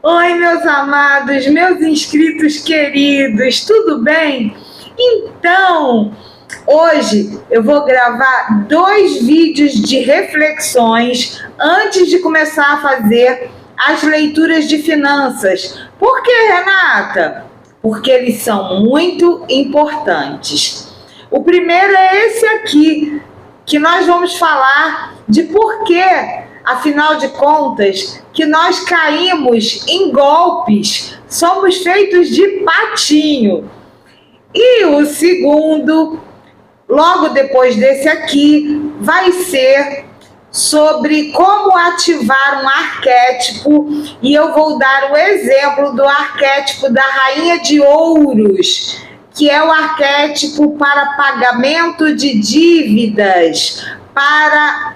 Oi, meus amados, meus inscritos queridos, tudo bem? Então, hoje eu vou gravar 2 vídeos de reflexões antes de começar a fazer as leituras de finanças. Por que, Renata? Porque eles são muito importantes. O primeiro é esse aqui, que nós vamos falar de por que, afinal de contas, que nós caímos em golpes, somos feitos de patinho. E o segundo, logo depois desse aqui, vai ser sobre como ativar um arquétipo, e eu vou dar o exemplo do arquétipo da Rainha de Ouros, que é o arquétipo para pagamento de dívidas, para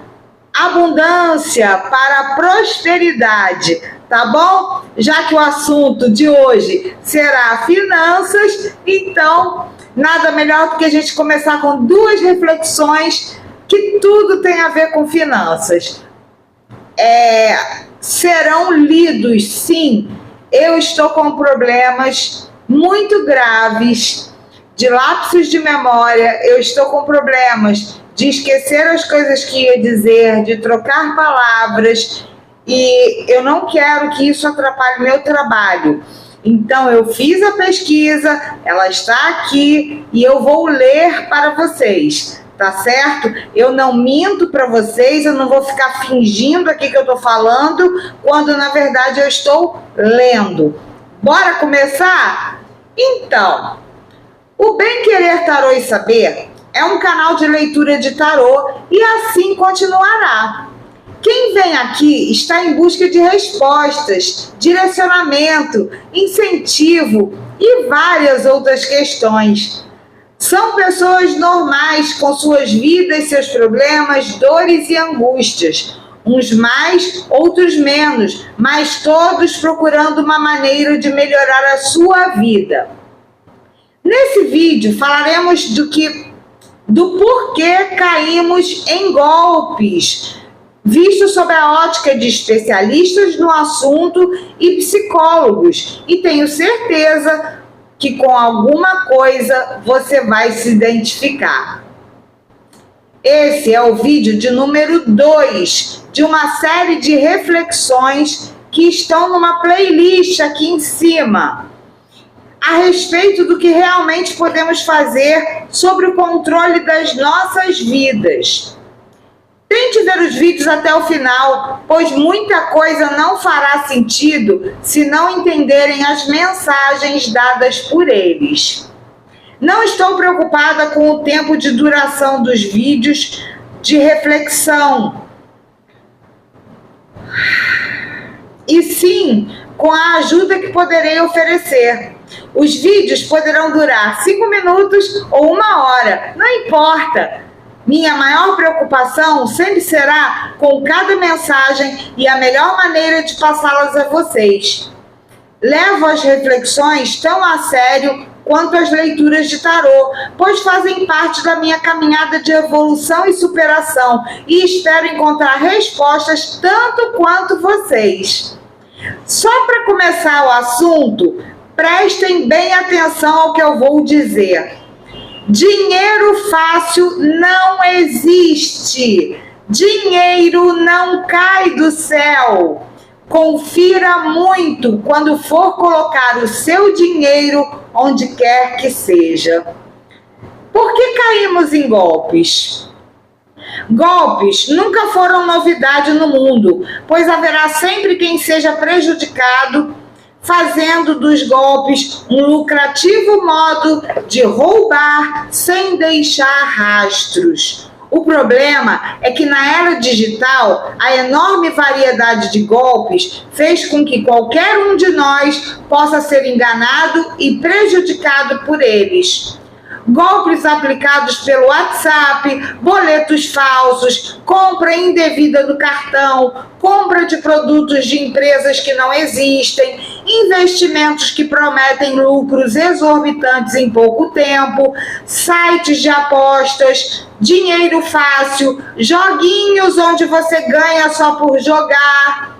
abundância, para prosperidade, tá bom? Já que o assunto de hoje será finanças, então nada melhor do que a gente começar com 2 reflexões que tudo tem a ver com finanças. Serão lidos, sim. Eu estou com problemas muito graves de lapsos de memória, eu estou com problemas de esquecer as coisas que ia dizer, de trocar palavras, e eu não quero que isso atrapalhe meu trabalho. Então, eu fiz a pesquisa, ela está aqui, e eu vou ler para vocês, tá certo? Eu não minto para vocês, eu não vou ficar fingindo aqui que eu estou falando, quando na verdade eu estou lendo. Bora começar? Então, o Bem Querer Tarô e Saber é um canal de leitura de tarô e assim continuará. Quem vem aqui está em busca de respostas, direcionamento, incentivo e várias outras questões. São pessoas normais com suas vidas, seus problemas, dores e angústias. Uns mais, outros menos, mas todos procurando uma maneira de melhorar a sua vida. Nesse vídeo falaremos do porquê caímos em golpes, visto sob a ótica de especialistas no assunto e psicólogos, e tenho certeza que com alguma coisa você vai se identificar. Esse é o vídeo de número 2 de uma série de reflexões que estão numa playlist aqui em cima, a respeito do que realmente podemos fazer sobre o controle das nossas vidas. Tente ver os vídeos até o final, pois muita coisa não fará sentido se não entenderem as mensagens dadas por eles. Não estou preocupada com o tempo de duração dos vídeos de reflexão, e sim com a ajuda que poderei oferecer. Os vídeos poderão durar 5 minutos ou 1 hora, não importa. Minha maior preocupação sempre será com cada mensagem e a melhor maneira de passá-las a vocês. Levo as reflexões tão a sério quanto as leituras de tarô, pois fazem parte da minha caminhada de evolução e superação, e espero encontrar respostas tanto quanto vocês. Só para começar o assunto, prestem bem atenção ao que eu vou dizer. Dinheiro fácil não existe. Dinheiro não cai do céu. Confira muito quando for colocar o seu dinheiro onde quer que seja. Por que caímos em golpes? Golpes nunca foram novidade no mundo, pois haverá sempre quem seja prejudicado, fazendo dos golpes um lucrativo modo de roubar sem deixar rastros. O problema é que na era digital, a enorme variedade de golpes fez com que qualquer um de nós possa ser enganado e prejudicado por eles. Golpes aplicados pelo WhatsApp, boletos falsos, compra indevida do cartão, compra de produtos de empresas que não existem, investimentos que prometem lucros exorbitantes em pouco tempo, sites de apostas, dinheiro fácil, joguinhos onde você ganha só por jogar.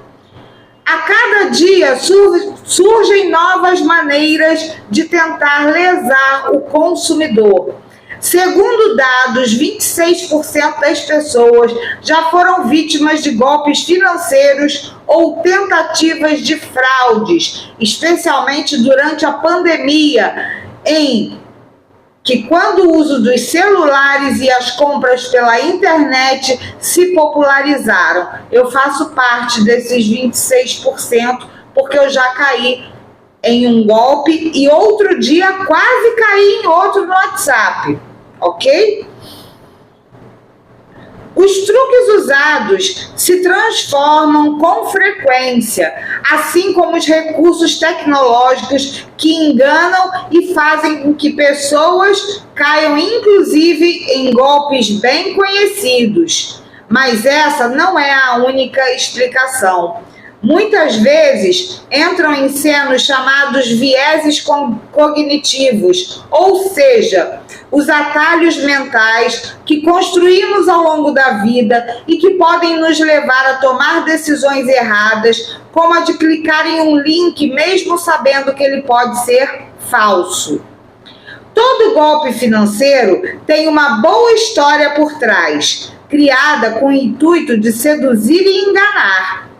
A cada dia surgem novas maneiras de tentar lesar o consumidor. Segundo dados, 26% das pessoas já foram vítimas de golpes financeiros ou tentativas de fraudes, especialmente durante a pandemia, em que quando o uso dos celulares e as compras pela internet se popularizaram. Eu faço parte desses 26%, porque eu já caí em um golpe e outro dia quase caí em outro no WhatsApp, ok? Os truques usados se transformam com frequência, assim como os recursos tecnológicos que enganam e fazem com que pessoas caiam, inclusive, em golpes bem conhecidos. Mas essa não é a única explicação. Muitas vezes entram em cena os chamados vieses cognitivos, ou seja, os atalhos mentais que construímos ao longo da vida e que podem nos levar a tomar decisões erradas, como a de clicar em um link mesmo sabendo que ele pode ser falso. Todo golpe financeiro tem uma boa história por trás, criada com o intuito de seduzir e enganar.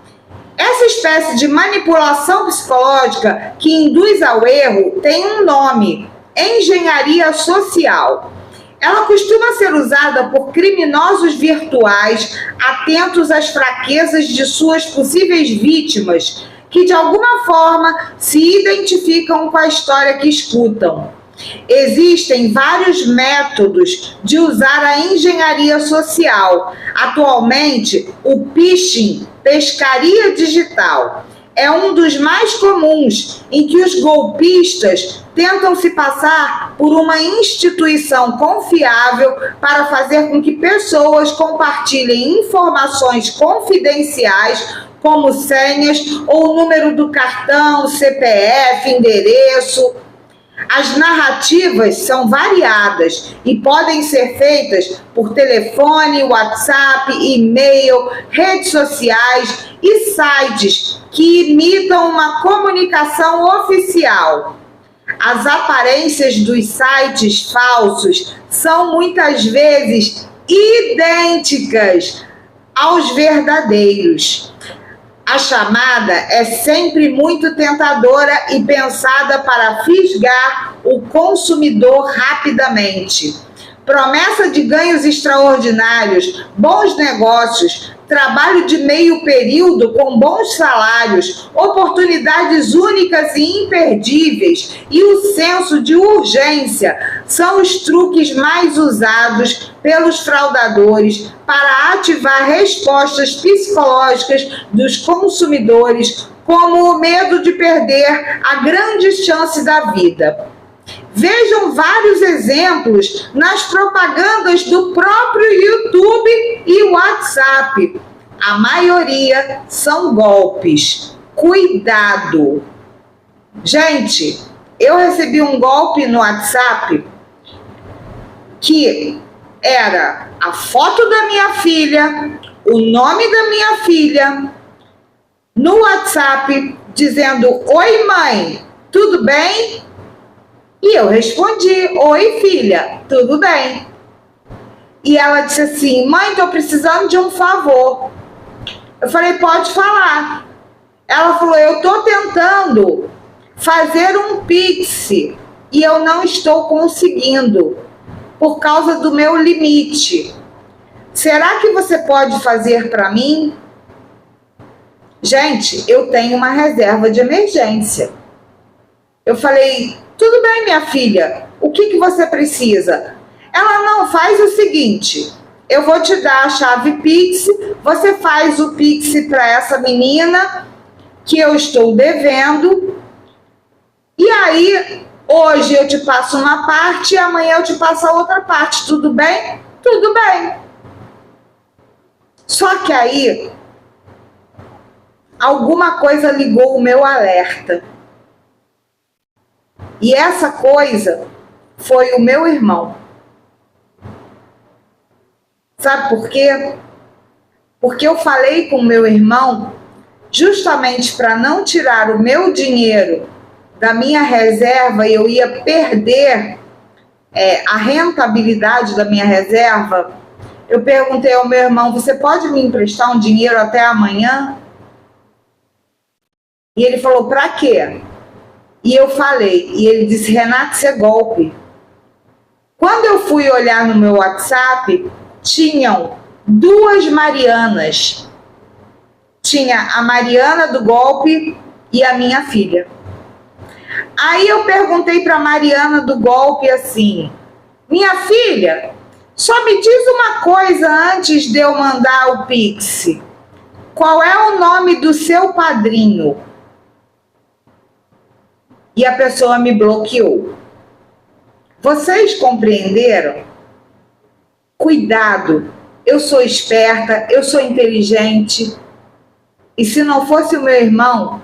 Essa espécie de manipulação psicológica que induz ao erro tem um nome: engenharia social. Ela costuma ser usada por criminosos virtuais atentos às fraquezas de suas possíveis vítimas, que de alguma forma se identificam com a história que escutam. Existem vários métodos de usar a engenharia social. Atualmente, o phishing, pescaria digital, é um dos mais comuns, em que os golpistas tentam se passar por uma instituição confiável para fazer com que pessoas compartilhem informações confidenciais, como senhas ou número do cartão, CPF, endereço. As narrativas são variadas e podem ser feitas por telefone, WhatsApp, e-mail, redes sociais e sites que imitam uma comunicação oficial. As aparências dos sites falsos são muitas vezes idênticas aos verdadeiros. A chamada é sempre muito tentadora e pensada para fisgar o consumidor rapidamente. Promessa de ganhos extraordinários, bons negócios, trabalho de meio período com bons salários, oportunidades únicas e imperdíveis e o senso de urgência são os truques mais usados pelos fraudadores para ativar respostas psicológicas dos consumidores, como o medo de perder a grande chance da vida. Vejam vários exemplos nas propagandas do próprio YouTube e WhatsApp. A maioria são golpes. Cuidado! Gente, eu recebi um golpe no WhatsApp que era a foto da minha filha, o nome da minha filha, no WhatsApp, dizendo: "Oi, mãe, tudo bem?" E eu respondi: "Oi, filha, tudo bem?" E ela disse assim: "Mãe, estou precisando de um favor." Eu falei: "Pode falar." Ela falou: "Eu estou tentando fazer um Pix e eu não estou conseguindo por causa do meu limite. Será que você pode fazer para mim?" Gente, eu tenho uma reserva de emergência. Eu falei: "Tudo bem, minha filha, o que você precisa?" Ela: "Não, faz o seguinte, eu vou te dar a chave Pix, você faz o Pix para essa menina que eu estou devendo, e aí hoje eu te passo uma parte e amanhã eu te passo a outra parte, tudo bem?" "Tudo bem." Só que aí alguma coisa ligou o meu alerta. E essa coisa foi o meu irmão. Sabe por quê? Porque eu falei com o meu irmão justamente para não tirar o meu dinheiro da minha reserva e eu ia perder a rentabilidade da minha reserva, eu perguntei ao meu irmão: você pode me emprestar um dinheiro até amanhã? E ele falou: para quê? E eu falei, e ele disse: Renata, isso é golpe. Quando eu fui olhar no meu WhatsApp, tinham 2 Marianas. Tinha a Mariana do golpe e a minha filha. Aí eu perguntei para a Mariana do golpe assim: minha filha, só me diz uma coisa antes de eu mandar o Pix. Qual é o nome do seu padrinho? E a pessoa me bloqueou. Vocês compreenderam? Cuidado, eu sou esperta, eu sou inteligente. E se não fosse o meu irmão,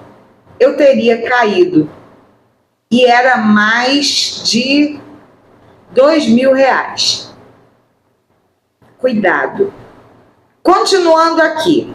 eu teria caído. E era mais de R$2.000. Cuidado. Continuando aqui.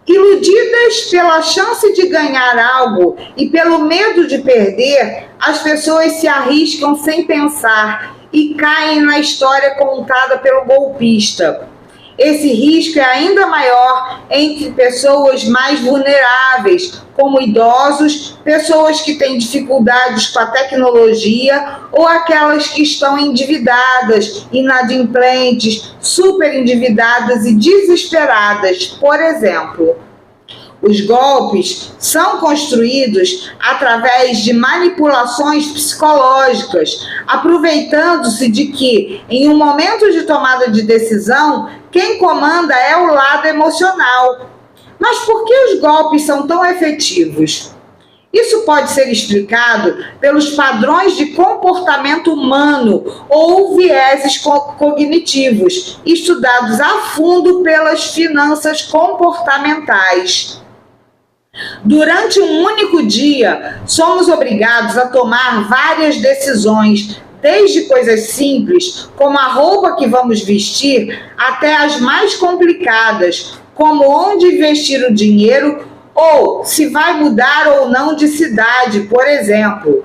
Iludidas pela chance de ganhar algo e pelo medo de perder, as pessoas se arriscam sem pensar e caem na história contada pelo golpista. Esse risco é ainda maior entre pessoas mais vulneráveis, como idosos, pessoas que têm dificuldades com a tecnologia ou aquelas que estão endividadas, inadimplentes, superendividadas e desesperadas. Por exemplo, os golpes são construídos através de manipulações psicológicas, aproveitando-se de que, em um momento de tomada de decisão, quem comanda é o lado emocional. Mas por que os golpes são tão efetivos? Isso pode ser explicado pelos padrões de comportamento humano ou vieses cognitivos, estudados a fundo pelas finanças comportamentais. Durante um único dia, somos obrigados a tomar várias decisões, desde coisas simples, como a roupa que vamos vestir, até as mais complicadas, como onde investir o dinheiro ou se vai mudar ou não de cidade, por exemplo.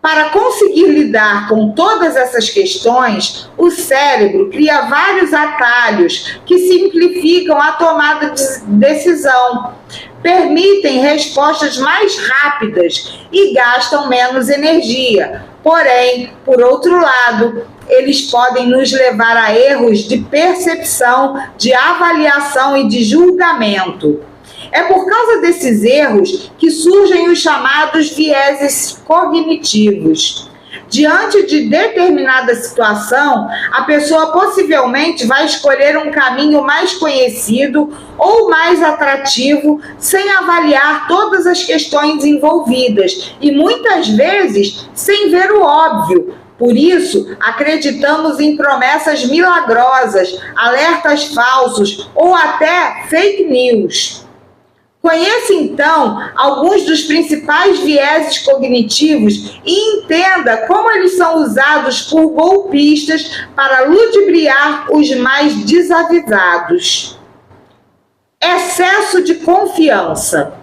Para conseguir lidar com todas essas questões, o cérebro cria vários atalhos que simplificam a tomada de decisão, permitem respostas mais rápidas e gastam menos energia. Porém, por outro lado, eles podem nos levar a erros de percepção, de avaliação e de julgamento. É por causa desses erros que surgem os chamados vieses cognitivos. Diante de determinada situação, a pessoa possivelmente vai escolher um caminho mais conhecido ou mais atrativo, sem avaliar todas as questões envolvidas e muitas vezes sem ver o óbvio. Por isso, acreditamos em promessas milagrosas, alertas falsos ou até fake news. Conheça, então, alguns dos principais vieses cognitivos e entenda como eles são usados por golpistas para ludibriar os mais desavisados. Excesso de confiança.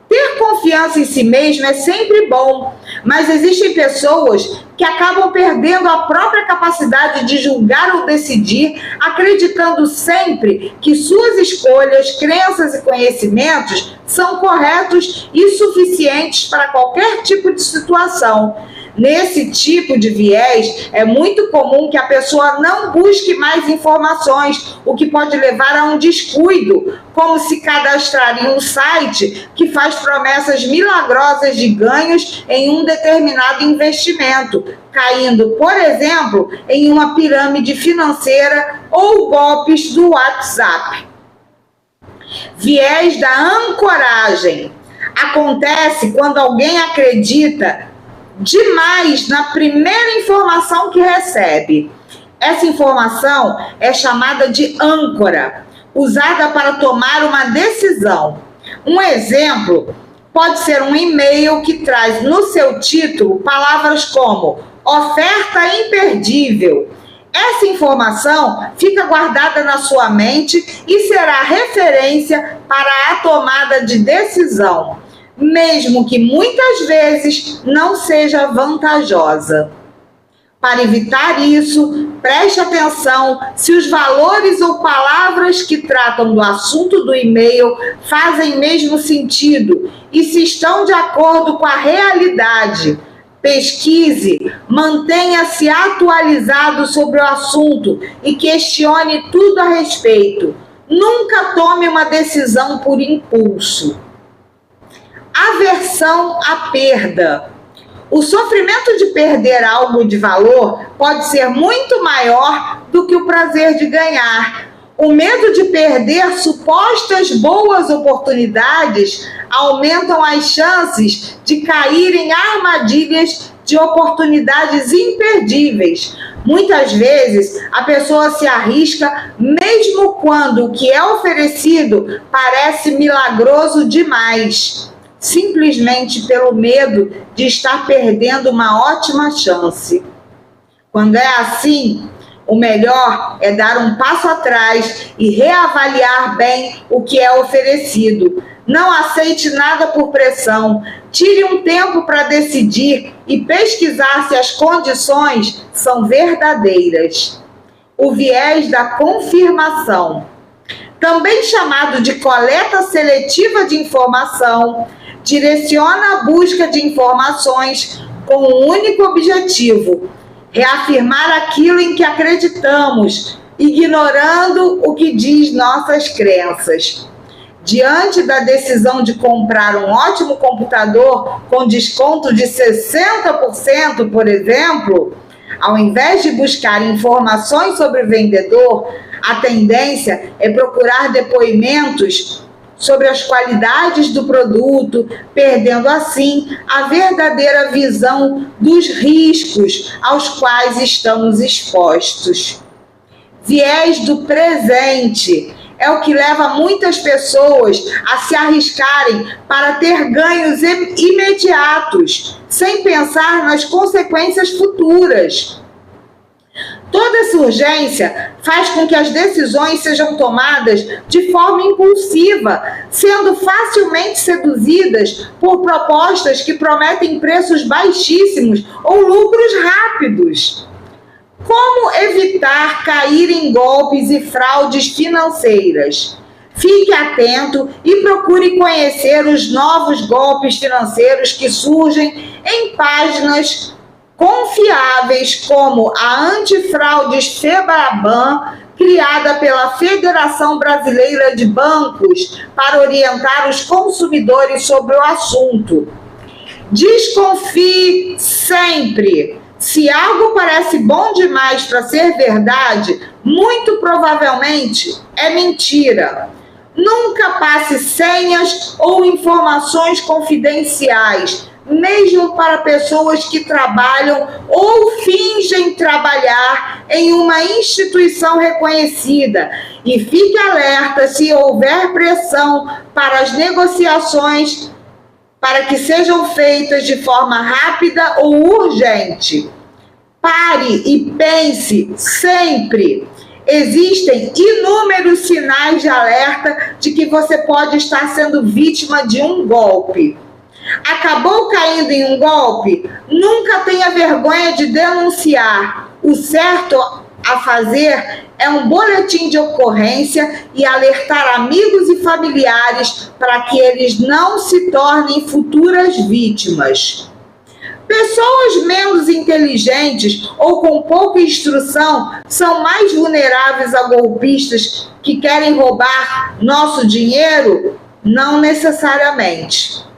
Ter confiança em si mesmo é sempre bom, mas existem pessoas que acabam perdendo a própria capacidade de julgar ou decidir, acreditando sempre que suas escolhas, crenças e conhecimentos são corretos e suficientes para qualquer tipo de situação. Nesse tipo de viés, é muito comum que a pessoa não busque mais informações, o que pode levar a um descuido, como se cadastrar em um site que faz promessas milagrosas de ganhos em um determinado investimento, caindo, por exemplo, em uma pirâmide financeira ou golpes do WhatsApp. Viés da ancoragem. Acontece quando alguém acredita demais na primeira informação que recebe. Essa informação é chamada de âncora, usada para tomar uma decisão. Um exemplo pode ser um e-mail que traz no seu título palavras como oferta imperdível. Essa informação fica guardada na sua mente e será referência para a tomada de decisão, mesmo que muitas vezes não seja vantajosa. Para evitar isso, preste atenção se os valores ou palavras que tratam do assunto do e-mail fazem mesmo sentido e se estão de acordo com a realidade. Pesquise, mantenha-se atualizado sobre o assunto e questione tudo a respeito. Nunca tome uma decisão por impulso. Aversão à perda. O sofrimento de perder algo de valor pode ser muito maior do que o prazer de ganhar. O medo de perder supostas boas oportunidades aumentam as chances de cair em armadilhas de oportunidades imperdíveis. Muitas vezes, a pessoa se arrisca mesmo quando o que é oferecido parece milagroso demais, simplesmente pelo medo de estar perdendo uma ótima chance. Quando é assim, o melhor é dar um passo atrás e reavaliar bem o que é oferecido. Não aceite nada por pressão. Tire um tempo para decidir e pesquisar se as condições são verdadeiras. O viés da confirmação, também chamado de coleta seletiva de informação, direciona a busca de informações com um único objetivo: reafirmar aquilo em que acreditamos, ignorando o que diz nossas crenças. Diante da decisão de comprar um ótimo computador com desconto de 60%, por exemplo, ao invés de buscar informações sobre o vendedor, a tendência é procurar depoimentos sobre as qualidades do produto, perdendo assim a verdadeira visão dos riscos aos quais estamos expostos. Viés do presente é o que leva muitas pessoas a se arriscarem para ter ganhos imediatos, sem pensar nas consequências futuras. Toda essa urgência faz com que as decisões sejam tomadas de forma impulsiva, sendo facilmente seduzidas por propostas que prometem preços baixíssimos ou lucros rápidos. Como evitar cair em golpes e fraudes financeiras? Fique atento e procure conhecer os novos golpes financeiros que surgem em páginas confiáveis como a Antifraudes Febraban, criada pela Federação Brasileira de Bancos para orientar os consumidores sobre o assunto. Desconfie sempre. Se algo parece bom demais para ser verdade, muito provavelmente é mentira. Nunca passe senhas ou informações confidenciais, mesmo para pessoas que trabalham ou fingem trabalhar em uma instituição reconhecida. E fique alerta se houver pressão para as negociações para que sejam feitas de forma rápida ou urgente. Pare e pense sempre. Existem inúmeros sinais de alerta de que você pode estar sendo vítima de um golpe. Acabou caindo em um golpe? Nunca tenha vergonha de denunciar. O certo a fazer é um boletim de ocorrência e alertar amigos e familiares para que eles não se tornem futuras vítimas. Pessoas menos inteligentes ou com pouca instrução são mais vulneráveis a golpistas que querem roubar nosso dinheiro? Não necessariamente.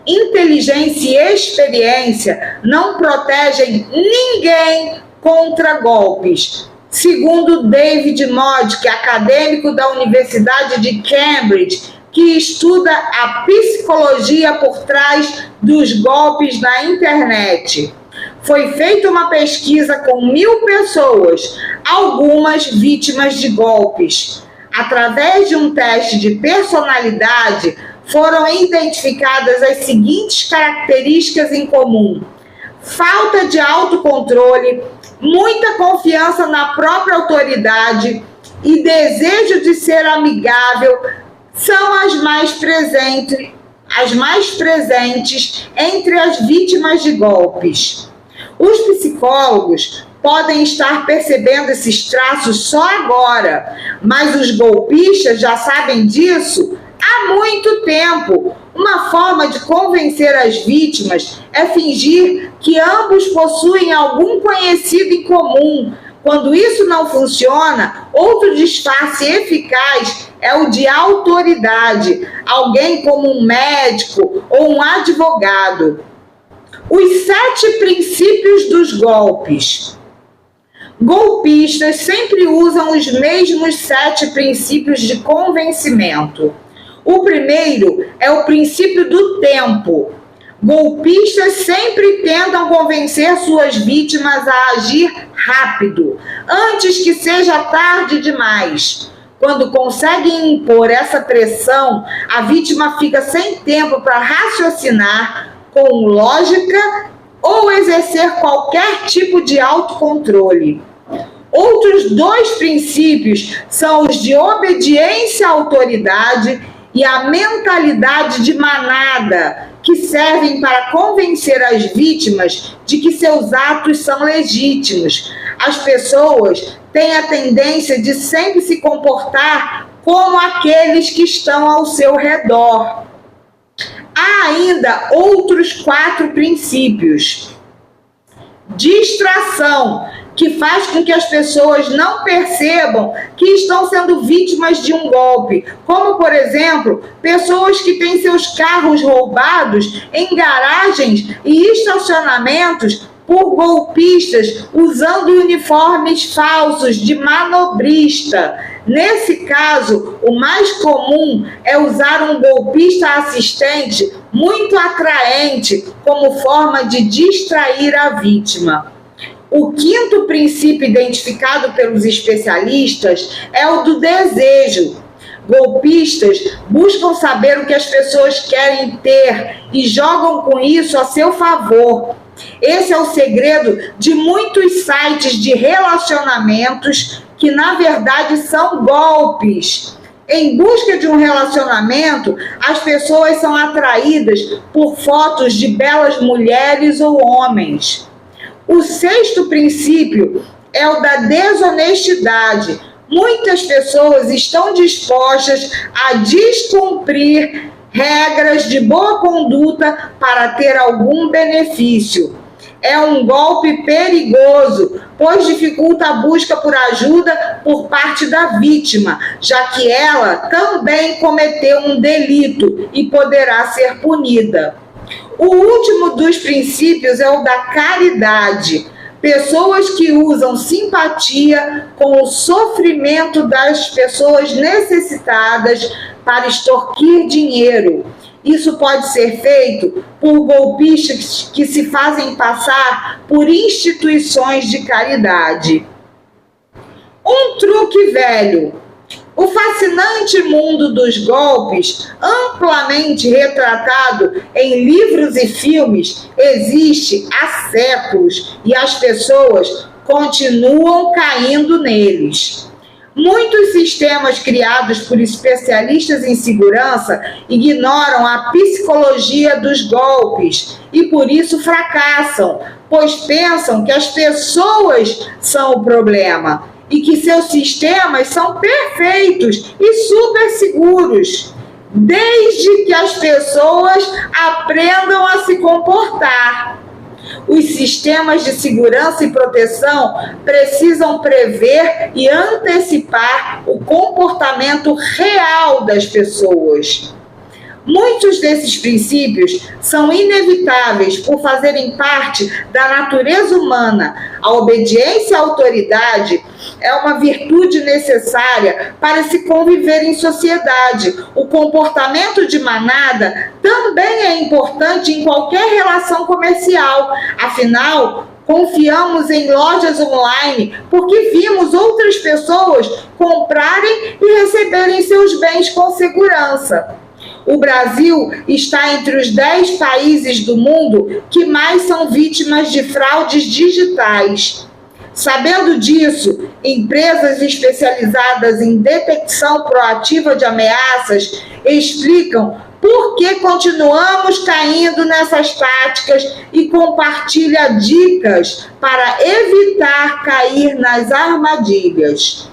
Inteligência e experiência não protegem ninguém contra golpes. Segundo David Modic, acadêmico da Universidade de Cambridge, que estuda a psicologia por trás dos golpes na internet. Foi feita uma pesquisa com 1.000 pessoas, algumas vítimas de golpes. Através de um teste de personalidade, foram identificadas as seguintes características em comum: falta de autocontrole, muita confiança na própria autoridade e desejo de ser amigável são as mais presentes entre as vítimas de golpes. Os psicólogos podem estar percebendo esses traços só agora, mas os golpistas já sabem disso há muito tempo. Uma forma de convencer as vítimas é fingir que ambos possuem algum conhecido em comum. Quando isso não funciona, outro disfarce eficaz é o de autoridade, alguém como um médico ou um advogado. Os 7 princípios dos golpes. Golpistas sempre usam os mesmos 7 princípios de convencimento. O primeiro é o princípio do tempo. Golpistas sempre tentam convencer suas vítimas a agir rápido, antes que seja tarde demais. Quando conseguem impor essa pressão, a vítima fica sem tempo para raciocinar com lógica ou exercer qualquer tipo de autocontrole. Outros 2 princípios são os de obediência à autoridade e a mentalidade de manada, que servem para convencer as vítimas de que seus atos são legítimos. As pessoas têm a tendência de sempre se comportar como aqueles que estão ao seu redor. Há ainda outros 4 princípios. Distração, que faz com que as pessoas não percebam que estão sendo vítimas de um golpe, como, por exemplo, pessoas que têm seus carros roubados em garagens e estacionamentos por golpistas usando uniformes falsos de manobrista. Nesse caso, o mais comum é usar um golpista assistente muito atraente como forma de distrair a vítima. O 5º princípio identificado pelos especialistas é o do desejo. Golpistas buscam saber o que as pessoas querem ter e jogam com isso a seu favor. Esse é o segredo de muitos sites de relacionamentos que, na verdade, são golpes. Em busca de um relacionamento, as pessoas são atraídas por fotos de belas mulheres ou homens. O 6º princípio é o da desonestidade. Muitas pessoas estão dispostas a descumprir regras de boa conduta para ter algum benefício. É um golpe perigoso, pois dificulta a busca por ajuda por parte da vítima, já que ela também cometeu um delito e poderá ser punida. O último dos princípios é o da caridade. Pessoas que usam simpatia com o sofrimento das pessoas necessitadas para extorquir dinheiro. Isso pode ser feito por golpistas que se fazem passar por instituições de caridade. Um truque velho. O fascinante mundo dos golpes, amplamente retratado em livros e filmes, existe há séculos e as pessoas continuam caindo neles. Muitos sistemas criados por especialistas em segurança ignoram a psicologia dos golpes e por isso fracassam, pois pensam que as pessoas são o problema e que seus sistemas são perfeitos e super seguros, desde que as pessoas aprendam a se comportar. Os sistemas de segurança e proteção precisam prever e antecipar o comportamento real das pessoas. Muitos desses princípios são inevitáveis por fazerem parte da natureza humana. A obediência à autoridade é uma virtude necessária para se conviver em sociedade. O comportamento de manada também é importante em qualquer relação comercial. Afinal, confiamos em lojas online porque vimos outras pessoas comprarem e receberem seus bens com segurança. O Brasil está entre os 10 países do mundo que mais são vítimas de fraudes digitais. Sabendo disso, empresas especializadas em detecção proativa de ameaças explicam por que continuamos caindo nessas táticas e compartilha dicas para evitar cair nas armadilhas.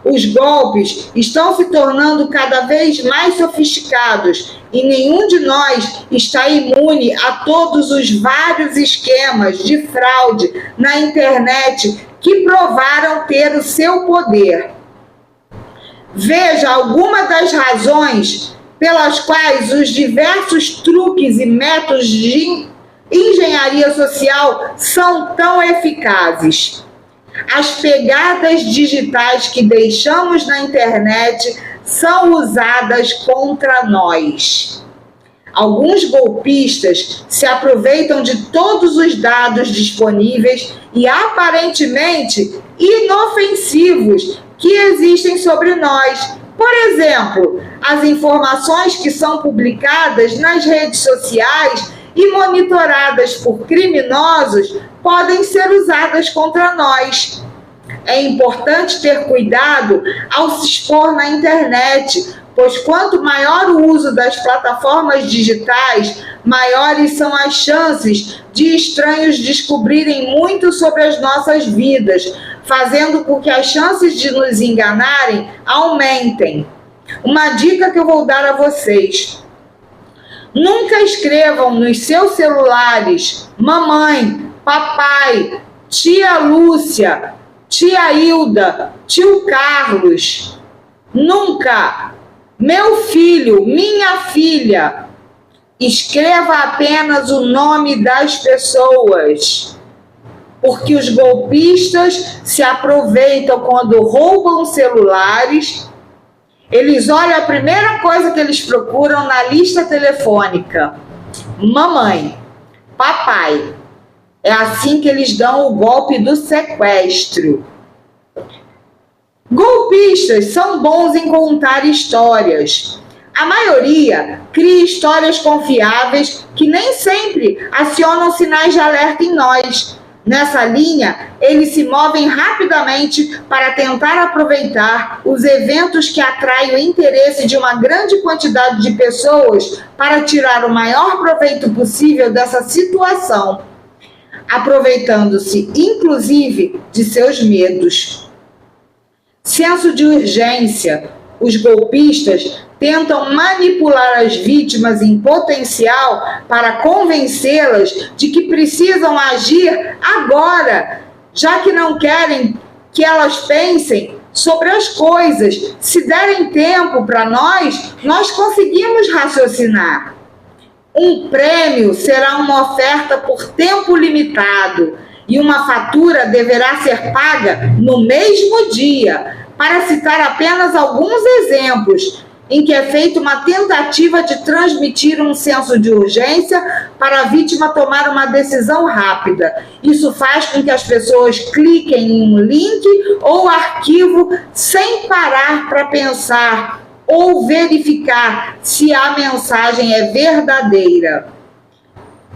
Os golpes estão se tornando cada vez mais sofisticados e nenhum de nós está imune a todos os vários esquemas de fraude na internet que provaram ter o seu poder. Veja algumas das razões pelas quais os diversos truques e métodos de engenharia social são tão eficazes. As pegadas digitais que deixamos na internet são usadas contra nós. Alguns golpistas se aproveitam de todos os dados disponíveis e aparentemente inofensivos que existem sobre nós. Por exemplo, as informações que são publicadas nas redes sociais e monitoradas por criminosos podem ser usadas contra nós. É importante ter cuidado ao se expor na internet, pois quanto maior o uso das plataformas digitais, maiores são as chances de estranhos descobrirem muito sobre as nossas vidas, fazendo com que as chances de nos enganarem aumentem. Uma dica que eu vou dar a vocês: nunca escrevam nos seus celulares mamãe, papai, tia Lúcia, tia Hilda, tio Carlos. Nunca. Meu filho, minha filha. Escreva apenas o nome das pessoas. Porque os golpistas se aproveitam quando roubam celulares. Eles olham a primeira coisa que eles procuram na lista telefônica: mamãe, papai. É assim que eles dão o golpe do sequestro. Golpistas são bons em contar histórias. A maioria cria histórias confiáveis que nem sempre acionam sinais de alerta em nós. Nessa linha, eles se movem rapidamente para tentar aproveitar os eventos que atraem o interesse de uma grande quantidade de pessoas para tirar o maior proveito possível dessa situação, aproveitando-se, inclusive, de seus medos. Senso de urgência. Os golpistas tentam manipular as vítimas em potencial para convencê-las de que precisam agir agora, já que não querem que elas pensem sobre as coisas. Se derem tempo para nós conseguimos raciocinar. Um prêmio será uma oferta por tempo limitado e uma fatura deverá ser paga no mesmo dia, para citar apenas alguns exemplos em que é feita uma tentativa de transmitir um senso de urgência para a vítima tomar uma decisão rápida. Isso faz com que as pessoas cliquem em um link ou arquivo sem parar para pensar ou verificar se a mensagem é verdadeira.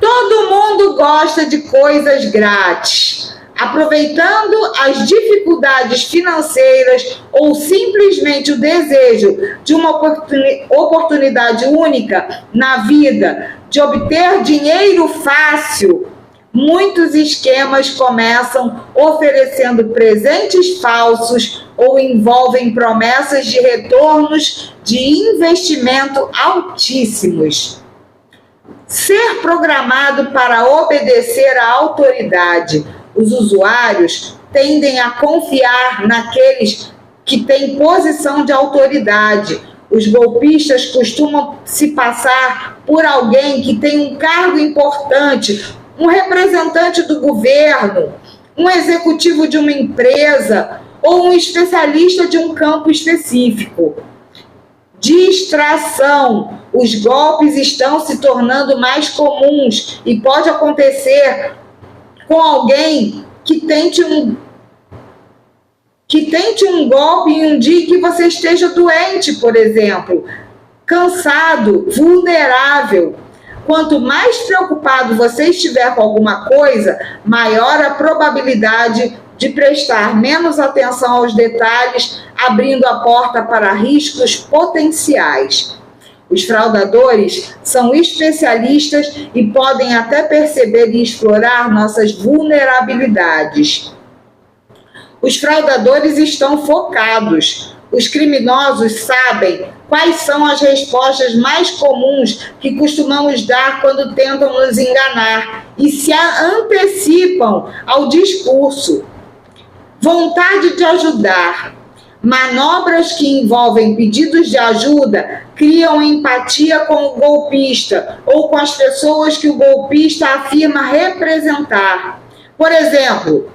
Todo mundo gosta de coisas grátis. Aproveitando as dificuldades financeiras ou simplesmente o desejo de uma oportunidade única na vida de obter dinheiro fácil, muitos esquemas começam oferecendo presentes falsos ou envolvem promessas de retornos de investimento altíssimos. Ser programado para obedecer à autoridade. Os usuários tendem a confiar naqueles que têm posição de autoridade. Os golpistas costumam se passar por alguém que tem um cargo importante, um representante do governo, um executivo de uma empresa ou um especialista de um campo específico. Distração. Os golpes estão se tornando mais comuns e pode acontecer com alguém que tente um golpe em um dia que você esteja doente, por exemplo, cansado, vulnerável. Quanto mais preocupado você estiver com alguma coisa, maior a probabilidade de prestar menos atenção aos detalhes, abrindo a porta para riscos potenciais. Os fraudadores são especialistas e podem até perceber e explorar nossas vulnerabilidades. Os fraudadores estão focados. Os criminosos sabem quais são as respostas mais comuns que costumamos dar quando tentam nos enganar e se antecipam ao discurso. Vontade de ajudar. Manobras que envolvem pedidos de ajuda criam empatia com o golpista ou com as pessoas que o golpista afirma representar. Por exemplo,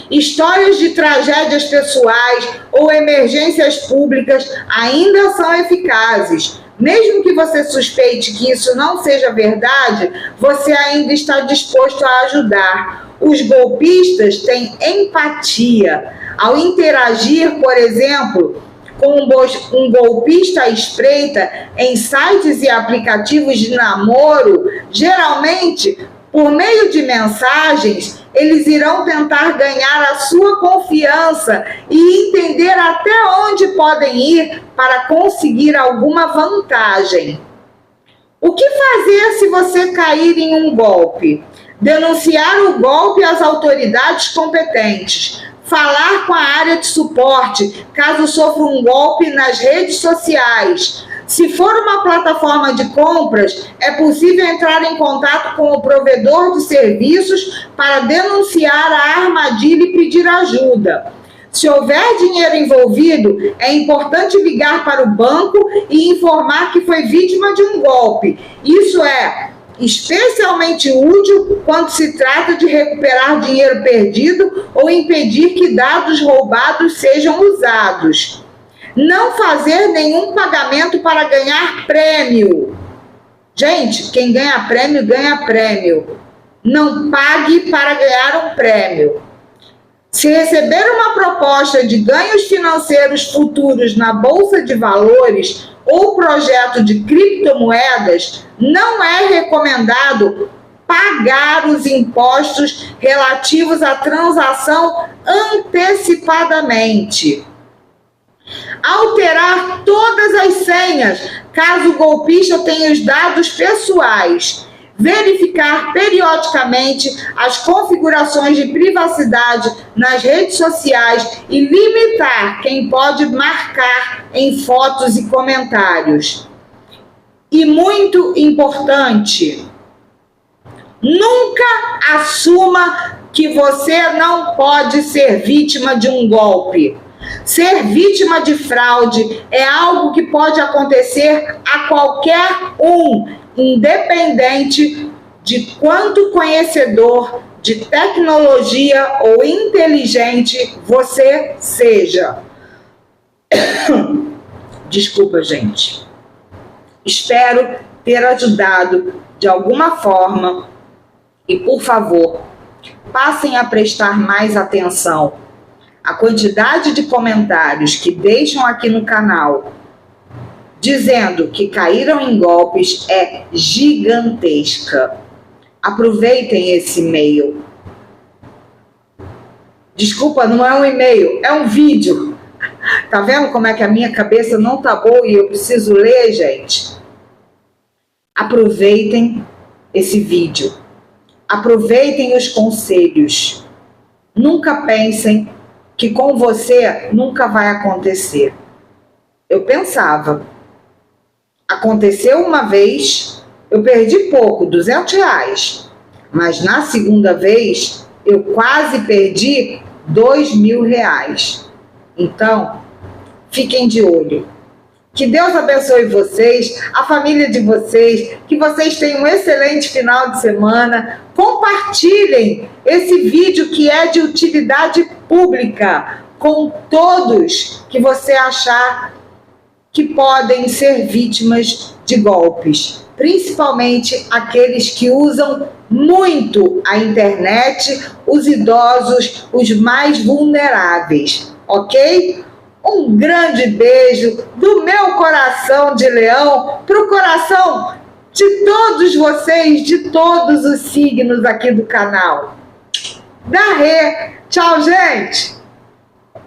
histórias de tragédias pessoais ou emergências públicas ainda são eficazes. Mesmo que você suspeite que isso não seja verdade, você ainda está disposto a ajudar. Os golpistas têm empatia. Ao interagir, por exemplo, com um golpista à espreita em sites e aplicativos de namoro, geralmente, por meio de mensagens, eles irão tentar ganhar a sua confiança e entender até onde podem ir para conseguir alguma vantagem. O que fazer se você cair em um golpe? Denunciar o golpe às autoridades competentes. Falar com a área de suporte, caso sofra um golpe nas redes sociais. Se for uma plataforma de compras, é possível entrar em contato com o provedor de serviços para denunciar a armadilha e pedir ajuda. Se houver dinheiro envolvido, é importante ligar para o banco e informar que foi vítima de um golpe. Isso é especialmente útil quando se trata de recuperar dinheiro perdido ou impedir que dados roubados sejam usados. Não fazer nenhum pagamento para ganhar prêmio. Gente, quem ganha prêmio, ganha prêmio. Não pague para ganhar um prêmio. Se receber uma proposta de ganhos financeiros futuros na Bolsa de Valores ou projeto de criptomoedas, não é recomendado pagar os impostos relativos à transação antecipadamente. Alterar todas as senhas, caso o golpista tenha os dados pessoais. Verificar periodicamente as configurações de privacidade nas redes sociais e limitar quem pode marcar em fotos e comentários. E muito importante, nunca assuma que você não pode ser vítima de um golpe. Ser vítima de fraude é algo que pode acontecer a qualquer um, independente de quanto conhecedor de tecnologia ou inteligente você seja. Desculpa, gente. Espero ter ajudado de alguma forma e, por favor, passem a prestar mais atenção. A quantidade de comentários que deixam aqui no canal dizendo que caíram em golpes é gigantesca. Aproveitem esse e-mail. Desculpa, não é um e-mail, é um vídeo. Tá vendo como é que a minha cabeça não tá boa e eu preciso ler, gente? Aproveitem esse vídeo. Aproveitem os conselhos. Nunca pensem que com você nunca vai acontecer. Eu pensava. Aconteceu uma vez, eu perdi pouco, R$200. Mas na segunda vez, eu quase perdi R$2.000. Então, fiquem de olho. Que Deus abençoe vocês, a família de vocês, que vocês tenham um excelente final de semana. Compartilhem esse vídeo que é de utilidade pública com todos que você achar que podem ser vítimas de golpes, principalmente aqueles que usam muito a internet, os idosos, os mais vulneráveis, ok? Um grande beijo do meu coração de leão para o coração de todos vocês, de todos os signos aqui do canal. da Rê. Tchau, gente!